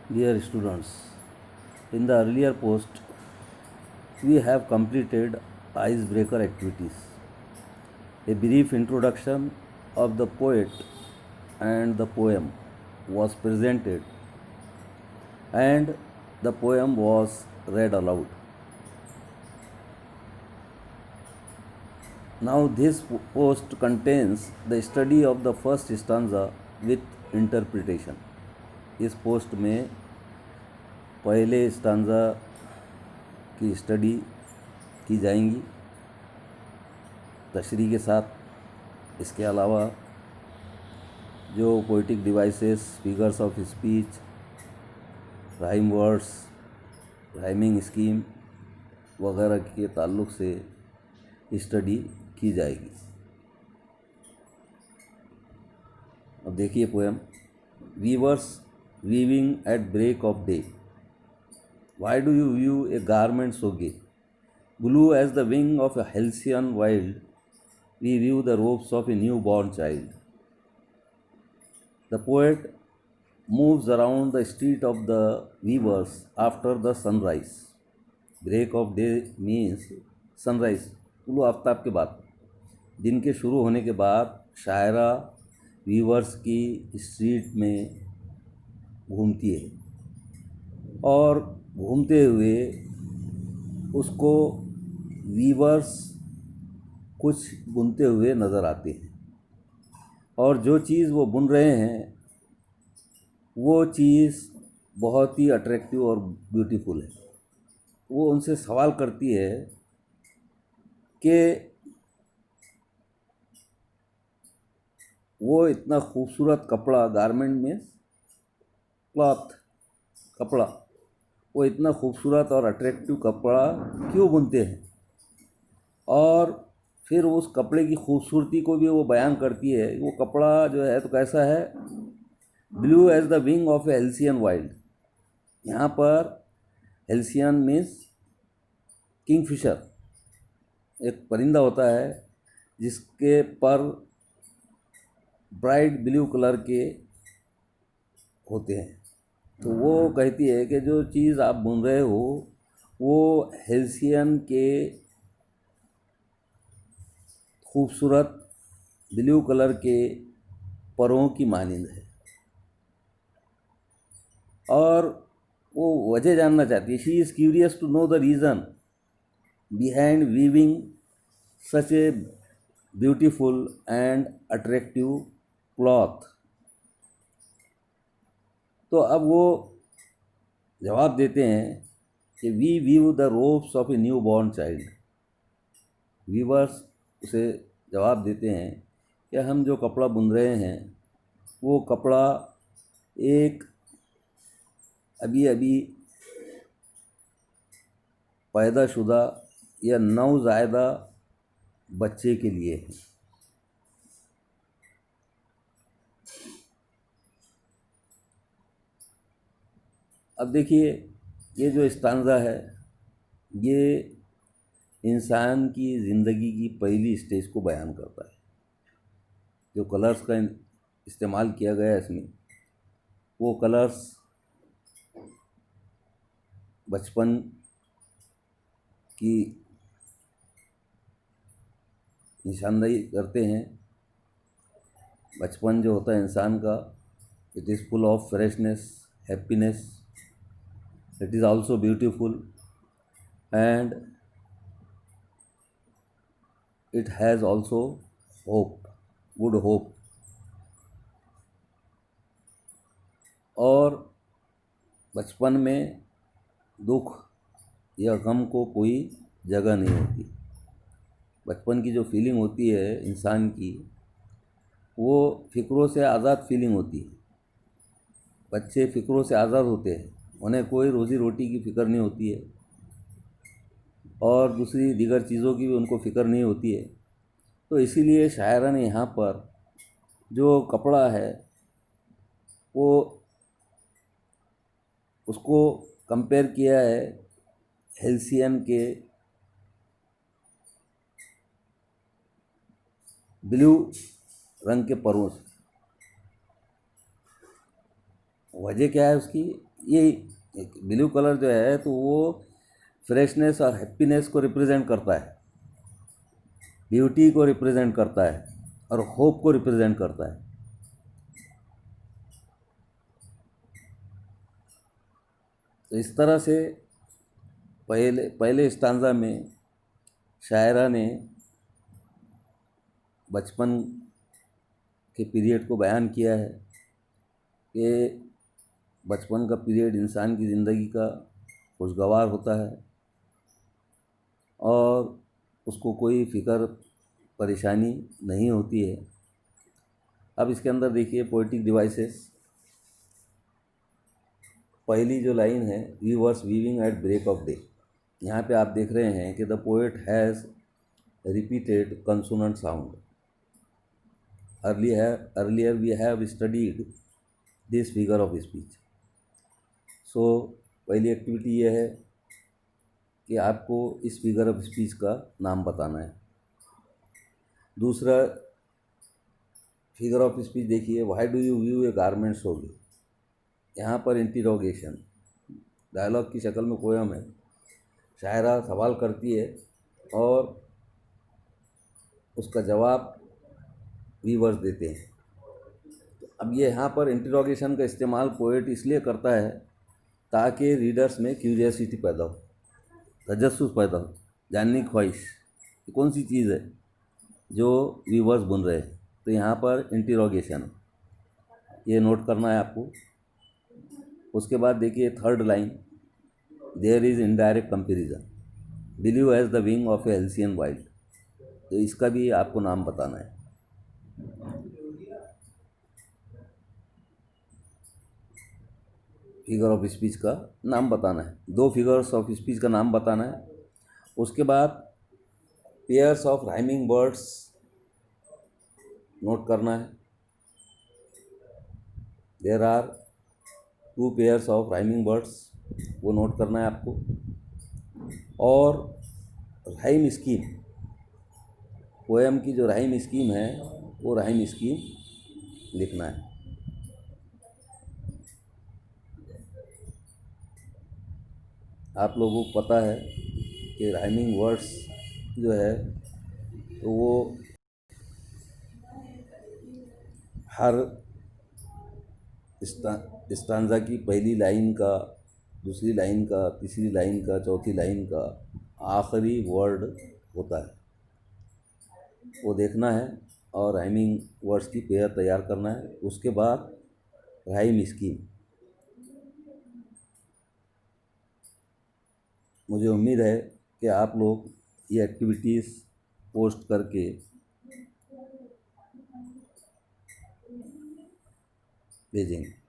Dear students, in the earlier post, we have completed icebreaker activities. A brief introduction of the poet and the poem was presented, and the poem was read aloud. Now, this post contains the study of the first stanza with interpretation. इस post में पहले stanza की study की जाएंगी तशरीह के साथ। इसके अलावा जो poetic devices, figures of speech, rhyme words, rhyming scheme वगैरह के ताल्लुक़ से स्टडी की जाएगी। अब देखिए poem. Weavers weaving at break of day. Why do you view a garment so gay? Blue as the wing of a halcyon wild, we view the robes of a newborn child. The poet moves around the street of the weavers after the sunrise. Break of day means sunrise, Tulu Aftab के बाद, दिन के शुरू होने के बाद शायरा viewers की street में घूमती है और घूमते हुए उसको वीवर्स कुछ बुनते हुए नज़र आते हैं, और जो चीज़ वो बुन रहे हैं वो चीज़ बहुत ही अट्रैक्टिव और ब्यूटीफुल है। वो उनसे सवाल करती है कि वो इतना खूबसूरत कपड़ा, गारमेंट में क्लॉथ, कपड़ा, वो इतना खूबसूरत और अट्रैक्टिव कपड़ा क्यों बुनते हैं, और फिर उस कपड़े की खूबसूरती को भी वो बयान करती है। वो कपड़ा जो है तो कैसा है, blue as the wing of a halcyon wild. यहाँ पर हेल्सियन मीन्स किंगफिशर, एक परिंदा होता है जिसके पर ब्राइट ब्लू कलर के होते हैं। तो वो कहती है कि जो चीज़ आप बुन रहे हो वो हेल्सियन के खूबसूरत ब्लू कलर के परों की मानिंद है, और वो वजह जानना चाहती है। She is curious to know the reason behind weaving such a beautiful and attractive cloth. तो अब वो जवाब देते हैं कि we weave the robes of a new born child. Weavers उसे जवाब देते हैं कि हम जो कपड़ा बुन रहे हैं वो कपड़ा एक अभी अभी पैदाशुदा या नवज़ायदा बच्चे के लिए है। अब देखिए, ये जो स्टांजा है ये इंसान की ज़िंदगी की पहली स्टेज को बयान करता है। जो कलर्स का इस्तेमाल किया गया है इसमें, वो कलर्स बचपन की निशानदेही करते हैं। बचपन जो होता है इंसान का, it is full of freshness, happiness, it is also beautiful, and it has also hope, good hope। और बचपन में दुख या गम को कोई जगह नहीं होती। बचपन की जो फीलिंग होती है इंसान की, वो फ़िक्रों से आज़ाद फीलिंग होती है। बच्चे फ़िक्रों से आज़ाद होते हैं, उन्हें कोई रोज़ी रोटी की फ़िक्र नहीं होती है और दूसरी दीगर चीज़ों की भी उनको फ़िक्र नहीं होती है। तो इसीलिए शायरा ने यहाँ पर जो कपड़ा है वो उसको कंपेयर किया है हेल्सियन के ब्लू रंग के परों से। वजह क्या है उसकी, ये ब्लू कलर जो है तो वो फ्रेशनेस और हैप्पीनेस को रिप्रेजेंट करता है, ब्यूटी को रिप्रेजेंट करता है और होप को रिप्रेजेंट करता है। तो इस तरह से पहले पहले स्टांजा में शायरा ने बचपन के पीरियड को बयान किया है कि बचपन का पीरियड इंसान की ज़िंदगी का खुशगवार होता है और उसको कोई फ़िक्र परेशानी नहीं होती है। अब इसके अंदर देखिए पोएटिक डिवाइसेस, पहली जो लाइन है, we were weaving at break of day. यहाँ पे आप देख रहे हैं कि the poet has repeated consonant sound. Earlier we have studied this figure of speech. So पहली एक्टिविटी ये है कि आपको इस फिगर ऑफ स्पीच का नाम बताना है। दूसरा फिगर ऑफ स्पीच देखिए, why do you view a garment solely. यहाँ पर इंटरोगेशन, डायलॉग की शक्ल में पोयम है, शायरा सवाल करती है और उसका जवाब वीवर्स देते हैं। अब ये यहाँ पर इंटरोगेशन का इस्तेमाल पोएट इसलिए करता है ताकि रीडर्स में क्यूरियसिटी पैदा हो, तजस्सुस पैदा हो, जानने की ख्वाहिश कि कौन सी चीज़ है जो वीवर्स बुन रहे हैं। तो यहाँ पर इंटरोगेशन, ये नोट करना है आपको। उसके बाद देखिए third line, there is indirect comparison, believe as the wing of a halcyon wild. तो इसका भी आपको नाम बताना है। फिगर ऑफ स्पीच का नाम बताना है, 2 फिगर्स ऑफ स्पीच का नाम बताना है। उसके बाद pairs of rhyming words note करना है। There are 2 pairs of rhyming words, वो नोट करना है आपको। और राइम स्कीम, पोएम की जो राइम स्कीम है वो राइम स्कीम लिखना है। आप लोगों को पता है कि राइमिंग वर्ड्स जो है तो वो हर स्टांजा की पहली लाइन का, दूसरी लाइन का, तीसरी लाइन का, चौथी लाइन का आखिरी वर्ड होता है, वो देखना है और राइमिंग वर्ड्स की पेयर तैयार करना है। उसके बाद राइम स्कीम। मुझे उम्मीद है कि आप लोग ये एक्टिविटीज़ पोस्ट करके भेजेंगे।